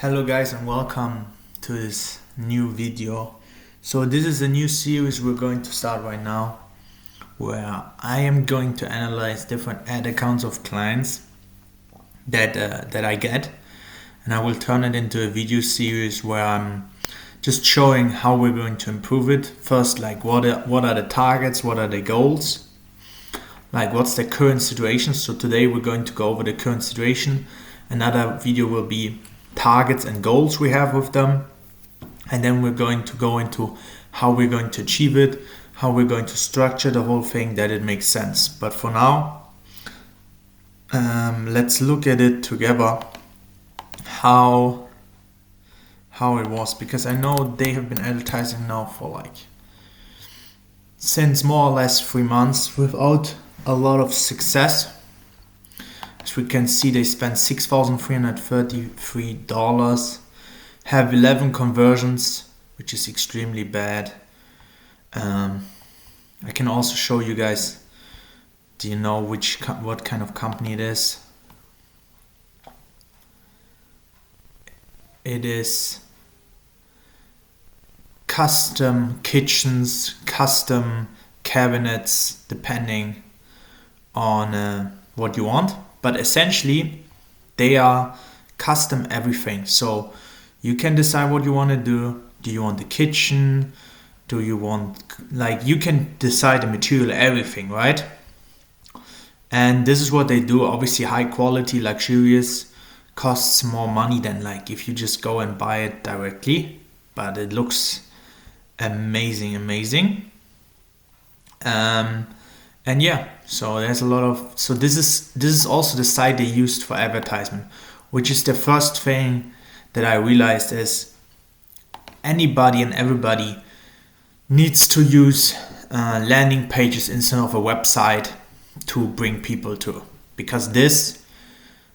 Hello guys and welcome to this new video. So this is a new series we're going to start right now, where I am going to analyze different ad accounts of clients that I get, and I will turn it into a video series where I'm just showing how we're going to improve it. First, like what are the targets, what are the goals, like what's the current situation. So today we're going to go over the current situation. Another video will be targets and goals we have with them, and then we're going to go into how we're going to achieve it, how we're going to structure the whole thing that it makes sense. But for now, let's look at it together, how it was, because I know they have been advertising now for since more or less 3 months without a lot of success. As we can see, they spent $6,333, have 11 conversions, which is extremely bad. I can also show you guys, do you know what kind of company it is? It is custom kitchens, custom cabinets, depending on what you want. But essentially, they are custom everything. So you can decide what you want to do. Do you want the kitchen? Do you want, you can decide the material, everything, right? And this is what they do. Obviously, high quality, luxurious, costs more money than if you just go and buy it directly. But it looks amazing. And yeah, so there's a lot of, so this is also the site they used for advertisement, which is the first thing that I realized is anybody and everybody needs to use landing pages instead of a website to bring people to, because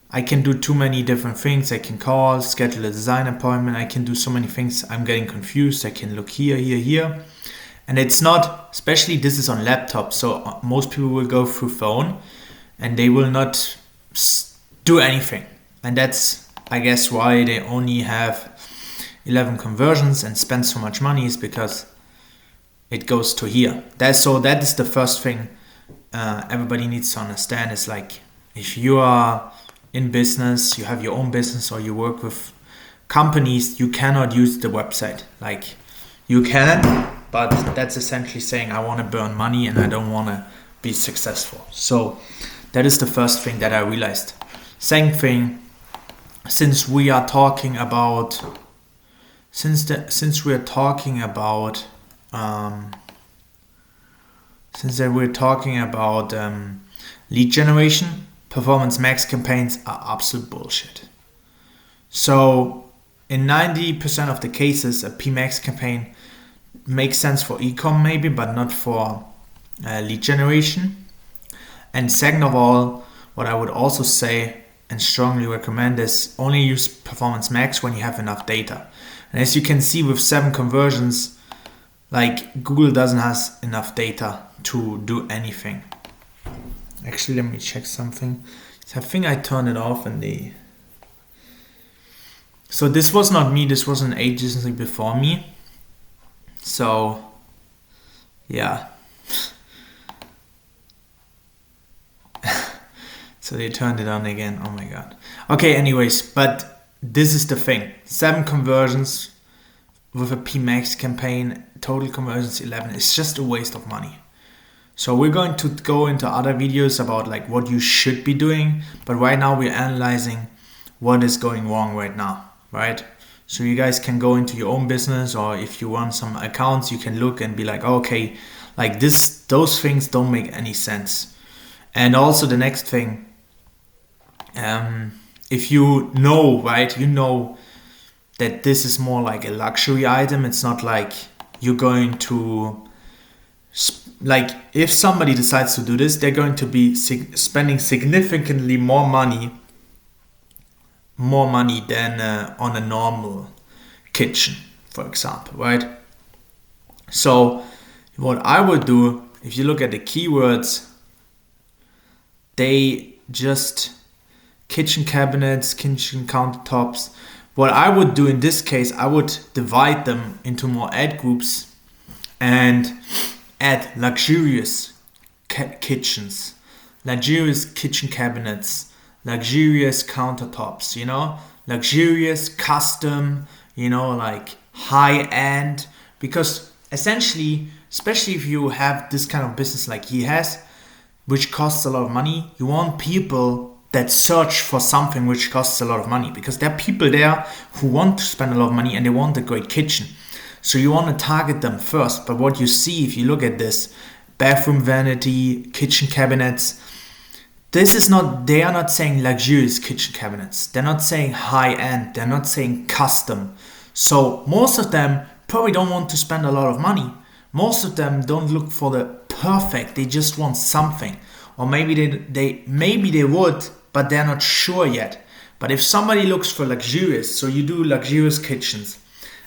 I can do too many different things. I can call, schedule a design appointment. I can do so many things. I'm getting confused. I can look here. And it's not, especially this is on laptop, so most people will go through phone and they will not do anything. And that's, I guess, why they only have 11 conversions and spend so much money, is because it goes to here. That is the first thing everybody needs to understand, is if you are in business, you have your own business, or you work with companies, you cannot use the website. You can, but that's essentially saying I want to burn money and I don't want to be successful. So that is the first thing that I realized. Second thing, since we are talking about lead generation, performance max campaigns are absolute bullshit. So in 90% of the cases, a PMax campaign makes sense for e-com maybe, but not for lead generation. And second of all, what I would also say and strongly recommend is only use Performance Max when you have enough data. And as you can see with 7 conversions, Google doesn't have enough data to do anything. Actually, let me check something. I think I turned it off in So this was not me, this was an agency before me. So, yeah. So they turned it on again. Oh my god. Okay, anyways, but this is the thing. 7 conversions with a PMax campaign, total conversions 11. It's just a waste of money. So we're going to go into other videos about what you should be doing. But right now we're analyzing what is going wrong right now, right? So you guys can go into your own business, or if you run some accounts, you can look and be okay, those things don't make any sense. And also the next thing, if you know, right, you know that this is more like a luxury item. It's not you're going to, if somebody decides to do this, they're going to be spending significantly more money than on a normal kitchen, for example, right? So what I would do, if you look at the keywords, they just kitchen cabinets, kitchen countertops, what I would do in this case, I would divide them into more ad groups and add luxurious kitchens, luxurious kitchen cabinets, luxurious countertops, luxurious custom, like high end. Because essentially, especially if you have this kind of business like he has, which costs a lot of money, you want people that search for something which costs a lot of money, because there are people there who want to spend a lot of money and they want a great kitchen. So you want to target them first. But what you see if you look at this, bathroom vanity, kitchen cabinets, they are not saying luxurious kitchen cabinets. They're not saying high end. They're not saying custom. So most of them probably don't want to spend a lot of money. Most of them don't look for the perfect. They just want something. Or maybe they would, but they're not sure yet. But if somebody looks for luxurious, so you do luxurious kitchens,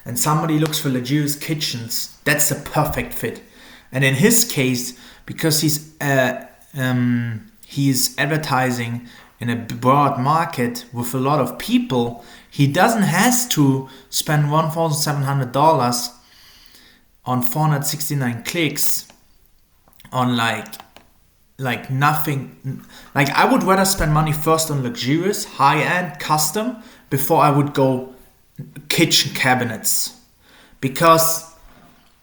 and somebody looks for luxurious kitchens, that's the perfect fit. And in his case, because he's advertising in a broad market with a lot of people, he doesn't have to spend $1,700 on 469 clicks on like nothing. Like, I would rather spend money first on luxurious, high-end, custom before I would go kitchen cabinets, because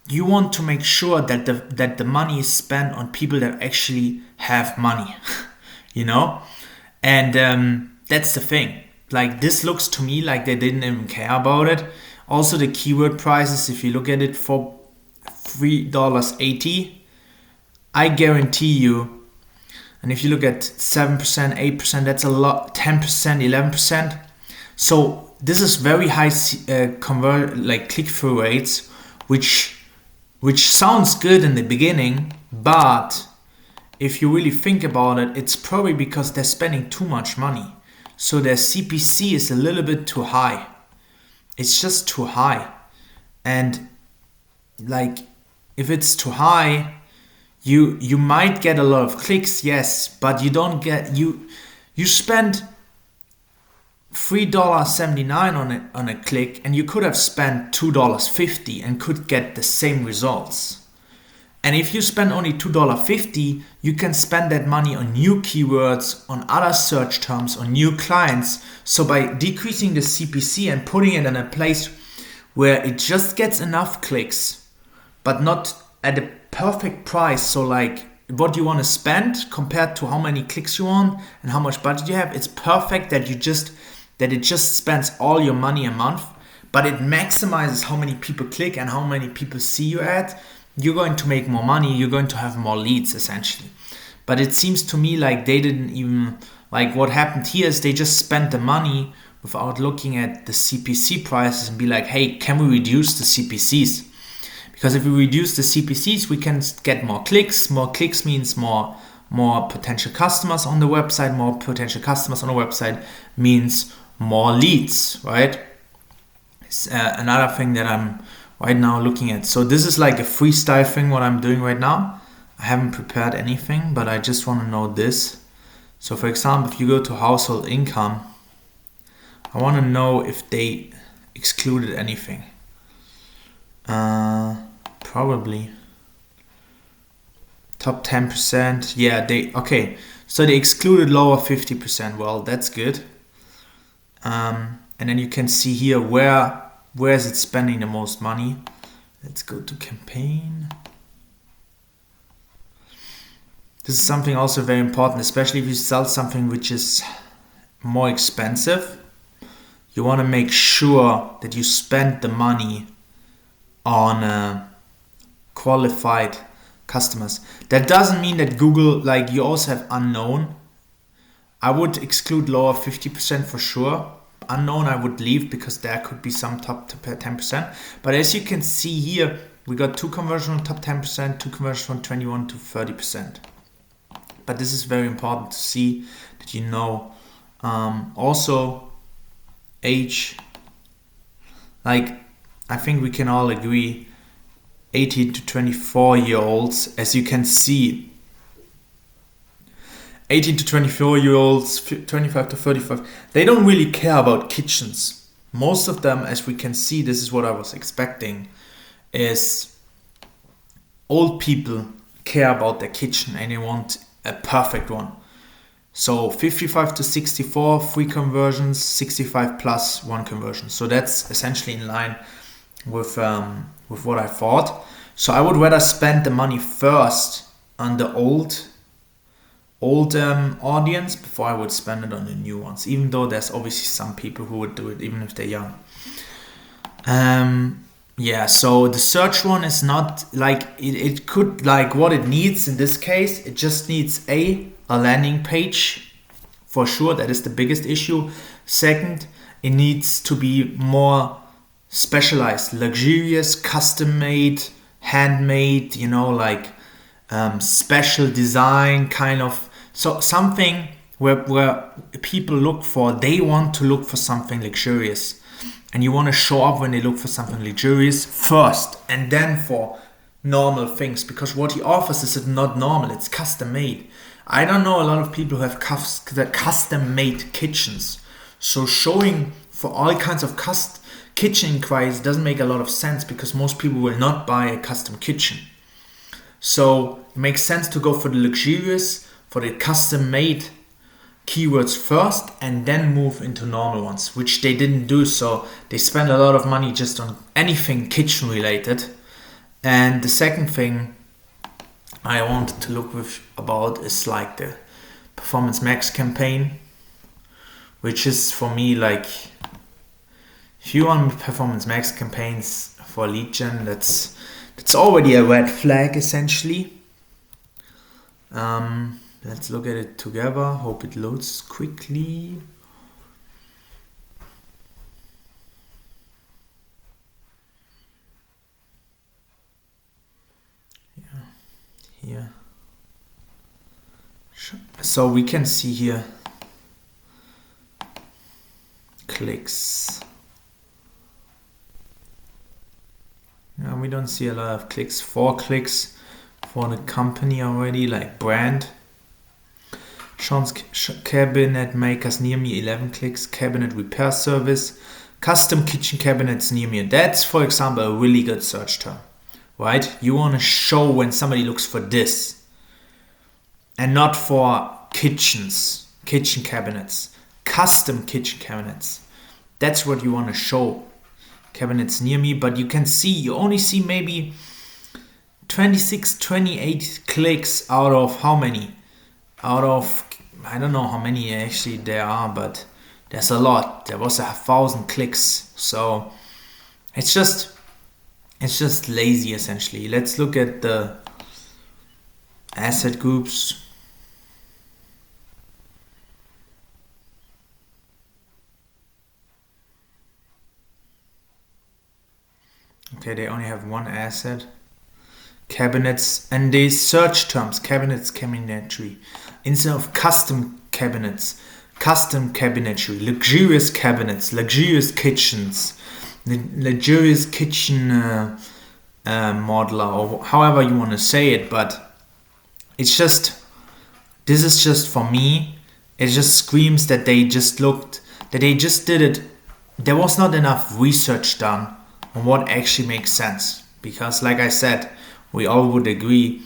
you want to make sure that the money is spent on people that actually have money, and that's the thing. Like, this looks to me like they didn't even care about it. Also, the keyword prices, if you look at it, for $3.80, I guarantee you, and if you look at 7%, 8%, that's a lot, 10%, 11%. So this is very high click-through rates, which sounds good in the beginning, but if you really think about it, it's probably because they're spending too much money. So their CPC is a little bit too high. It's just too high. And like, if it's too high, you might get a lot of clicks, yes, but you don't get, you spend $3.79 on a click, and you could have spent $2.50 and could get the same results. And if you spend only $2.50, you can spend that money on new keywords, on other search terms, on new clients. So by decreasing the CPC and putting it in a place where it just gets enough clicks, but not at a perfect price, so like what you want to spend compared to how many clicks you want and how much budget you have, it's perfect that it just spends all your money a month, but it maximizes how many people click and how many people see your ad. You're going to make more money, you're going to have more leads essentially. But it seems to me like they didn't even, like, what happened here is they just spent the money without looking at the CPC prices and be like, hey, can we reduce the CPCs? Because if we reduce the CPCs, we can get more clicks. More clicks means more potential customers on the website. More potential customers on the website means more leads, right? It's another thing that I'm right now looking at. So this is like a freestyle thing what I'm doing right now. I haven't prepared anything, but I just want to know this. So for example, if you go to household income, I want to know if they excluded anything. Probably top 10%. Yeah, okay. So they excluded lower 50%. Well, that's good. And then you can see here where is it spending the most money. Let's go to campaign. This is something also very important, especially if you sell something which is more expensive. You want to make sure that you spend the money on qualified customers. That doesn't mean that Google, like, you also have unknown. I would exclude lower 50% for sure. Unknown I would leave because there could be some top 10%. But as you can see here, we got 2 conversions on top 10%, 2 conversions from 21 to 30%. But this is very important to see that you know. Also, age. Like, I think we can all agree 18 to 24 year olds, as you can see, 18 to 24 year olds, 25 to 35, they don't really care about kitchens. most of them, as we can see, this is what I was expecting, is old people care about their kitchen and they want a perfect one. So 55 to 64, 3 conversions, 65 plus 1 conversion. So that's essentially in line with what I thought. So I would rather spend the money first on the old audience before I would spend it on the new ones, even though there's obviously some people who would do it even if they're young. So the search one is not like it could, like what it needs in this case, it just needs a landing page for sure. That is the biggest issue. Second, it needs to be more specialized, luxurious, custom made, handmade, special design kind of. So something where people look for, they want to look for something luxurious. And you want to show up when they look for something luxurious first and then for normal things. Because what he offers is not normal, it's custom made. I don't know a lot of people who have custom made kitchens. So showing for all kinds of kitchen inquiries doesn't make a lot of sense because most people will not buy a custom kitchen. So it makes sense to go for the luxurious, for the custom made keywords first and then move into normal ones, which they didn't do. So they spend a lot of money just on anything kitchen related. And the second thing I wanted to look about is like the Performance Max campaign, which is for me like, if you want Performance Max campaigns for lead gen, that's already a red flag essentially. Let's look at it together. Hope it loads quickly. Here. So we can see here clicks. No, we don't see a lot of clicks. 4 clicks for the company already, like brand. Sean's cabinet makers near me, 11 clicks. Cabinet repair service. Custom kitchen cabinets near me. That's, for example, a really good search term, right? You want to show when somebody looks for this and not for kitchens, kitchen cabinets, custom kitchen cabinets. That's what you want to show. Cabinets near me, but you only see maybe 26, 28 clicks out of how many? I don't know how many actually there are, but there's a lot. There was 1,000 clicks. So it's just lazy essentially. Let's look at the asset groups. Okay, they only have one asset. Cabinets, and they search terms, cabinetry. Instead of custom cabinets, custom cabinetry, luxurious cabinets, luxurious kitchens, luxurious kitchen modeler, or however you want to say it. But this is just for me, it just screams that they just did it. There was not enough research done on what actually makes sense. Because like I said, we all would agree,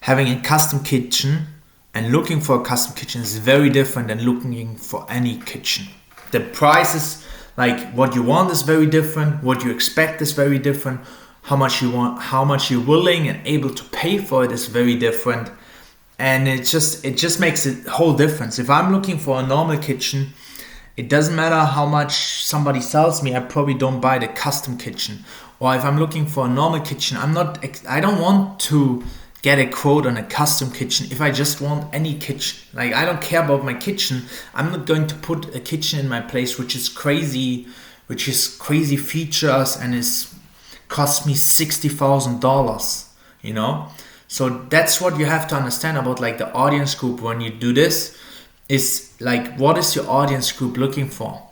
having a custom kitchen and looking for a custom kitchen is very different than looking for any kitchen. The prices, like what you want is very different, what you expect is very different, how much you want, how much you're willing and able to pay for it is very different. And it just makes a whole difference. If I'm looking for a normal kitchen, it doesn't matter how much somebody sells me, I probably don't buy the custom kitchen. Or if I'm looking for a normal kitchen, I don't want to get a quote on a custom kitchen if I just want any kitchen. Like, I don't care about my kitchen. I'm not going to put a kitchen in my place which is crazy features and cost me $60,000, So that's what you have to understand about like the audience group when you do this. Is like, what is your audience group looking for?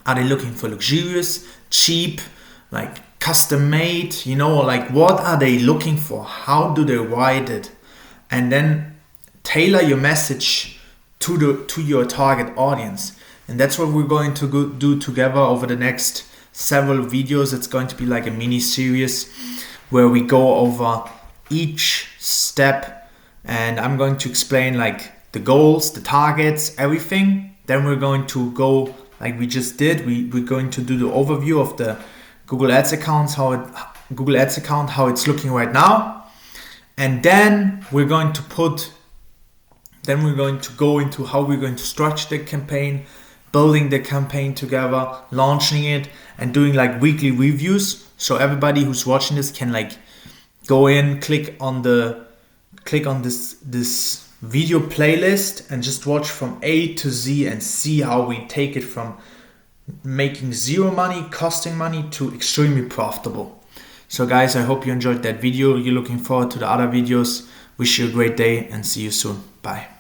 Are they looking for luxurious, cheap, like custom made, like what are they looking for? How do they write it? And then tailor your message to your target audience. And that's what we're going to do together over the next several videos. It's going to be like a mini series where we go over each step, and I'm going to explain like the goals, the targets, everything. Then we're going to go like we just did. We're going to do the overview of the Google Ads accounts, Google Ads account, how it's looking right now. And then we're going to go into how we're going to structure the campaign, building the campaign together, launching it, and doing like weekly reviews. So everybody who's watching this can like go in, click on this video playlist and just watch from A to Z and see how we take it from making zero money, costing money, to extremely profitable. So guys, I hope you enjoyed that video. You're looking forward to the other videos. Wish you a great day and see you soon. Bye.